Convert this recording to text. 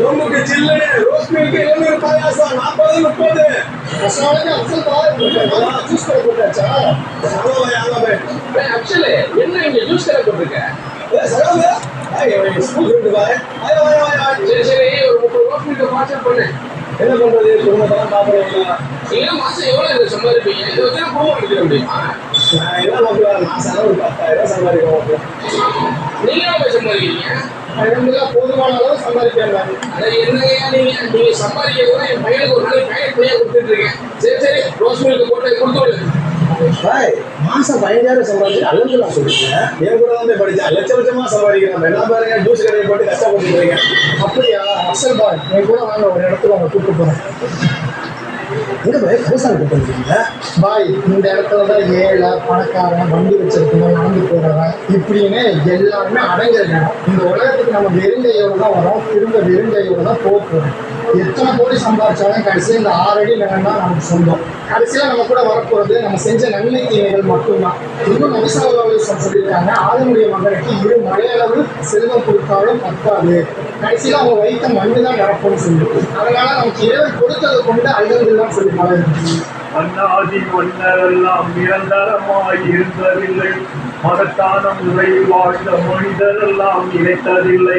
நோம்புக்கு சில்லு rose milk இளநீர் பாயாசம் 40 30 ஜூஸ் கடை போட்டாச்சா? ஆக்சுவலி என்ன இங்க ஜூஸ் கடை போட்டிருக்க? ஸ்கூல் ஃப்ரெண்டு பாய். சரி சரி, ஒரு 30 ரோஸ் மில்க் பார்சல் பண்ணு. என்ன பண்றது, குடும்பத்தெல்லாம் பாக்குறீங்களா? நீங்க மாசம் எவ்வளவு சம்பாதிப்பீங்க? இதை வச்சு குடும்பம் எடுத்துக்க முடியுமா? நான் என்ன நோக்குவேன், மாசம் ஒரு 10,000 சம்பாதிக்கிறோம். நீங்க எவ்வளவு சம்பாதிக்கிறீங்க? போதுமான அளவு சம்பாதிக்கிறேன். அதை என்னையா நீங்க சம்பாதிக்கிறத என் பையனுக்கு ஒரு நாளைக்கு பேக்கெட் பண்ணியே கொடுத்துட்டு இருக்கேன். சரி சரி, ரோஸ் மில்க் போட்டு கொடுத்து விடு. பாய், மாசம் 15,000 சம்பாதிச்சு அல்லதுலாம் சொல்றீங்க. என் கூட தான் போய் படிச்சேன், லட்சமா சம்பாதிக்கிறேன். என்ன பாருங்க, ஜூஸ் கடையை போட்டு கஷ்டப்பட்டு இருக்கீங்க. அப்படியா? அசல் பாய், என் கூட வாங்க, ஒரு இடத்துல அவங்க கூப்பிட்டு போறேன். எங்க பாய் விவசாயம் கூப்பிட்டு பாய், இந்த இடத்துல தான் ஏழை பணக்காரன் வண்டி வச்சிருக்கணும் நடந்து போறவன் இப்படின்னு எல்லாருமே அடங்கிருக்கணும். இந்த உலகத்துக்கு நம்ம வெறுங்கையோட தான் வரோம், திரும்ப வெறுங்கையோட தான் போக போறோம். எத்தனை கோடி சம்பாதிச்சாலும் கடைசியில் இந்த 6 அடி நிலம் தான் நமக்கு சொந்தம். கடைசியில் நம்ம கூட வரப்போறது நம்ம செஞ்ச நன்மை தீமைகள் மட்டும்தான். இன்னும் நபிசல்லாஹு சொல்லியிருக்காங்க, ஆதமுடைய மகனுக்கு 2 மழையளவு செல்வம் கொடுத்தாலும் பத்தாது, கடைசியில் அவங்க வைத்த மண்ணு தான் நிரப்பணும்னு சொல்லிட்டு, அதனால நமக்கு இறைவன் கொடுத்ததை கொண்டு அல்ஹம்துலில்லாஹ் சொல்லி பழகணும். அண்ணாதி மன்னரெல்லாம் நிரந்தரமாய் இருந்ததில்லை, மகத்தான முறையில் வாழ்ந்த மனிதரெல்லாம் நினைத்ததில்லை.